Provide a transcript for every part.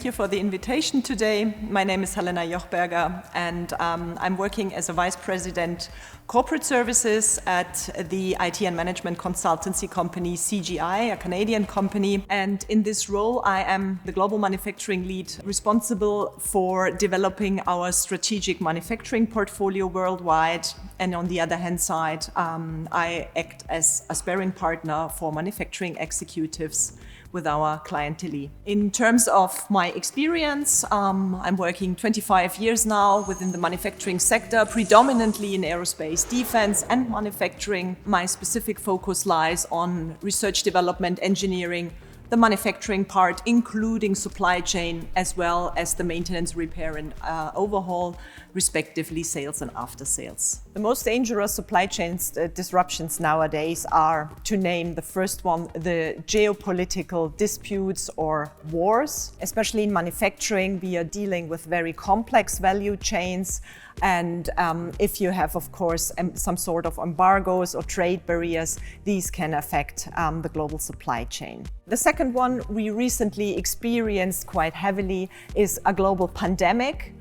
Thank you for the invitation today. My name is Helena Jochberger, and I'm working as a Vice President Corporate Services at the IT and Management Consultancy company CGI, a Canadian company. And in this role, I am the Global Manufacturing Lead responsible for developing our strategic manufacturing portfolio worldwide. And on the other hand side, I act as a sparring partner for manufacturing executives with our clientele. In terms of my experience, I'm working 25 years now within the manufacturing sector, predominantly in aerospace, defense and manufacturing. My specific focus lies on research, development, engineering, the manufacturing part, including supply chain, as well as the maintenance, repair and overhaul, respectively sales and after sales. The most dangerous supply chain disruptions nowadays are, to name the first one, the geopolitical disputes or wars. Especially in manufacturing, we are dealing with very complex value chains. And if you have, of course, some sort of embargoes or trade barriers, these can affect the global supply chain. The second one we recently experienced quite heavily is a global pandemic.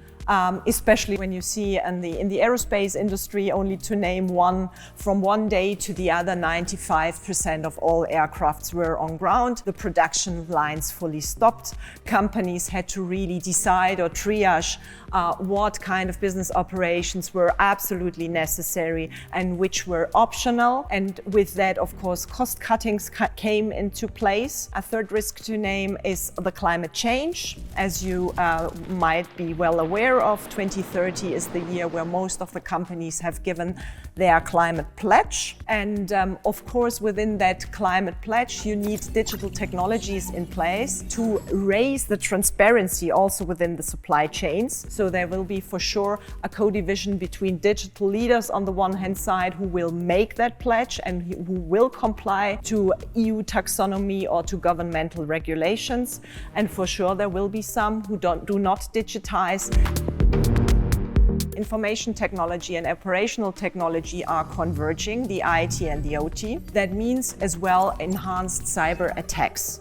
Especially when you see in the aerospace industry, only to name one, from one day to the other, 95% of all aircrafts were on ground. The production lines fully stopped. Companies had to really decide or triage what kind of business operations were absolutely necessary and which were optional. And with that, of course, cost cuttings came into place. A third risk to name is the climate change. As you might be well aware of, 2030 is the year where most of the companies have given their climate pledge. And of course, within that climate pledge, you need digital technologies in place to raise the transparency also within the supply chains. So there will be for sure a co-division between digital leaders on the one hand side who will make that pledge and who will comply to EU taxonomy or to governmental regulations. And for sure, there will be some who do not digitize. Information technology and operational technology are converging, the IT and the OT. That means as well enhanced cyber attacks.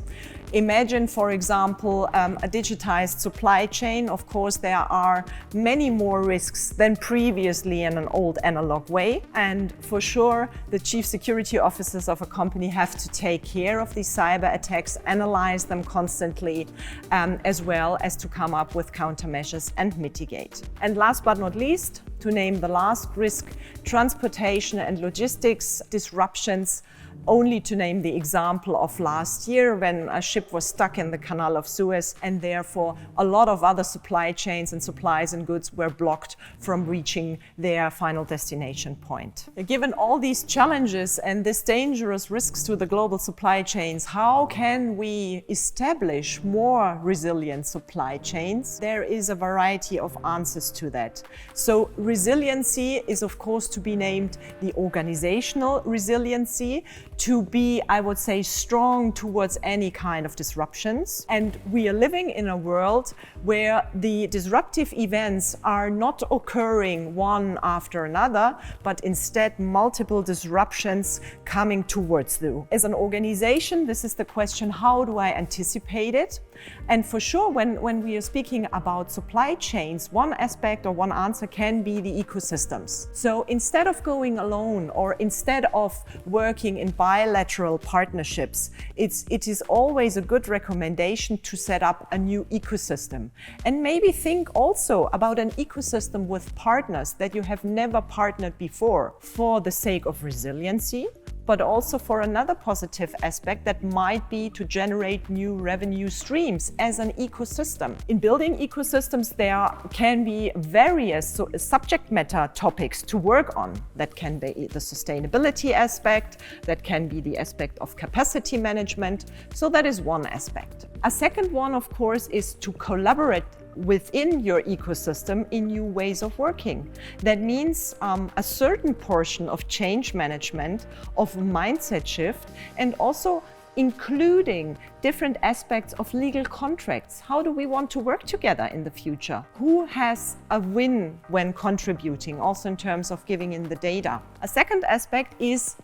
Imagine, for example, a digitized supply chain. Of course, there are many more risks than previously in an old analog way. And for sure, the chief security officers of a company have to take care of these cyber attacks, analyze them constantly, as well as to come up with countermeasures and mitigate. And last but not least, to name the last risk, transportation and logistics disruptions. Only to name the example of last year when a ship was stuck in the Canal of Suez, and therefore a lot of other supply chains and supplies and goods were blocked from reaching their final destination point. Given all these challenges and these dangerous risks to the global supply chains, how can we establish more resilient supply chains? There is a variety of answers to that. So resiliency is of course to be named the organizational resiliency, to be, I would say, strong towards any kind of disruptions. And we are living in a world where the disruptive events are not occurring one after another, but instead multiple disruptions coming towards you. As an organization, this is the question, how do I anticipate it? And for sure, when we are speaking about supply chains, one aspect or one answer can be the ecosystems. So instead of going alone or instead of working in bilateral partnerships, it is always a good recommendation to set up a new ecosystem. And maybe think also about an ecosystem with partners that you have never partnered before for the sake of resiliency, but also for another positive aspect that might be to generate new revenue streams as an ecosystem. In building ecosystems, there can be various subject matter topics to work on. That can be the sustainability aspect, that can be the aspect of capacity management. So that is one aspect. A second one, of course, is to collaborate within your ecosystem in new ways of working. That means a certain portion of change management, of mindset shift, and also including different aspects of legal contracts. How do we want to work together in the future? Who has a win when contributing, also in terms of giving in the data? A second aspect is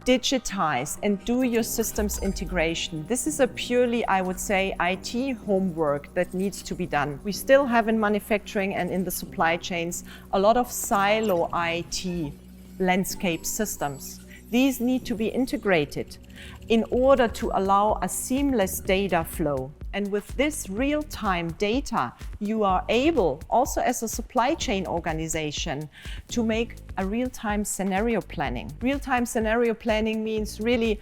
digitize and do your systems integration. This is a purely, I would say, IT homework that needs to be done. We still have in manufacturing and in the supply chains a lot of silo IT landscape systems. These need to be integrated in order to allow a seamless data flow. And with this real-time data, you are able, also as a supply chain organization, to make a real-time scenario planning. Real-time scenario planning means really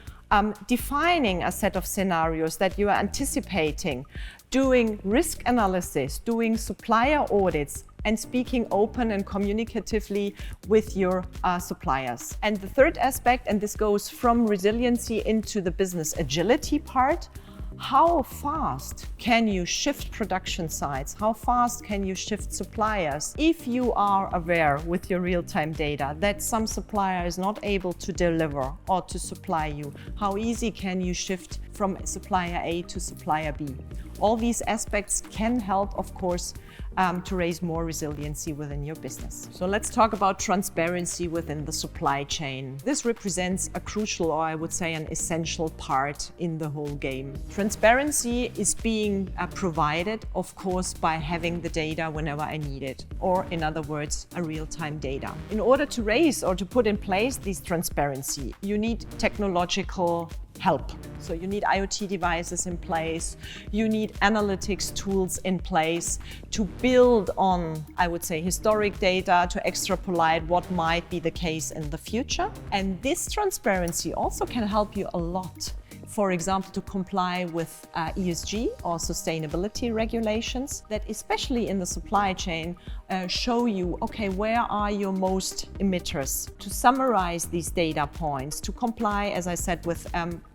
defining a set of scenarios that you are anticipating, doing risk analysis, doing supplier audits, and speaking open and communicatively with your suppliers. And the third aspect, and this goes from resiliency into the business agility part, how fast can you shift production sites? How fast can you shift suppliers? If you are aware with your real-time data that some supplier is not able to deliver or to supply you, how easy can you shift from supplier A to supplier B? All these aspects can help, of course, to raise more resiliency within your business. So let's talk about transparency within the supply chain. This represents a crucial, or I would say an essential part in the whole game. Transparency is being provided, of course, by having the data whenever I need it, or in other words, a real-time data. In order to raise or to put in place this transparency, you need technological help. So you need IoT devices in place, you need analytics tools in place to build on, I would say, historic data to extrapolate what might be the case in the future. And this transparency also can help you a lot. For example, to comply with ESG or sustainability regulations that, especially in the supply chain, show you, okay, where are your most emitters? To summarize these data points, to comply, as I said, with,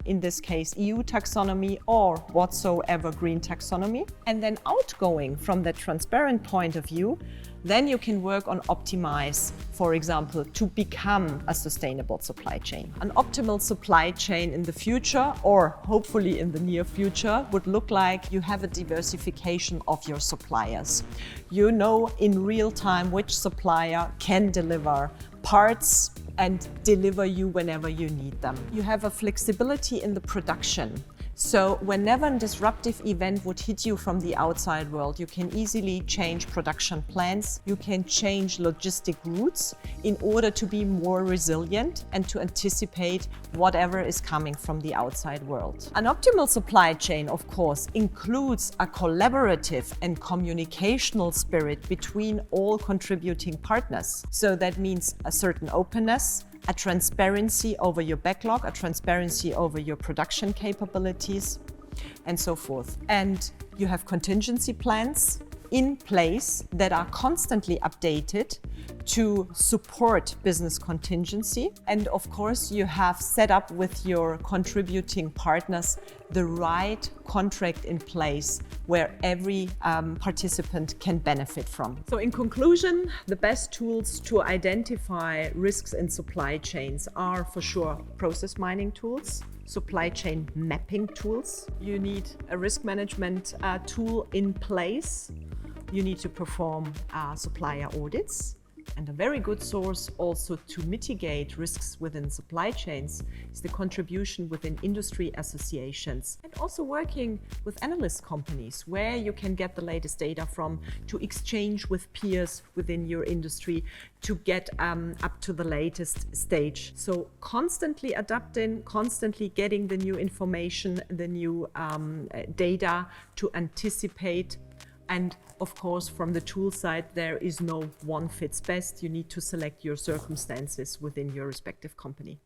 in this case, EU taxonomy or whatsoever green taxonomy. And then outgoing from that transparent point of view, then you can work on optimize, for example, to become a sustainable supply chain. An optimal supply chain in the future, or hopefully in the near future, would look like you have a diversification of your suppliers. You know in real time which supplier can deliver parts and deliver you whenever you need them. You have a flexibility in the production. So whenever a disruptive event would hit you from the outside world, you can easily change production plans, you can change logistic routes in order to be more resilient and to anticipate whatever is coming from the outside world. An optimal supply chain, of course, includes a collaborative and communicational spirit between all contributing partners. So that means a certain openness, a transparency over your backlog, a transparency over your production capabilities, and so forth. And you have contingency plans in place that are constantly updated to support business contingency. And of course, you have set up with your contributing partners the right contract in place where every participant can benefit from. So in conclusion, the best tools to identify risks in supply chains are for sure process mining tools, supply chain mapping tools. You need a risk management tool in place. You need to perform supplier audits. And a very good source also to mitigate risks within supply chains is the contribution within industry associations and also working with analyst companies where you can get the latest data from to exchange with peers within your industry to get up to the latest stage. So constantly adapting, constantly getting the new information, the new data to anticipate. And of course, from the tool side, there is no one fits best. You need to select your circumstances within your respective company.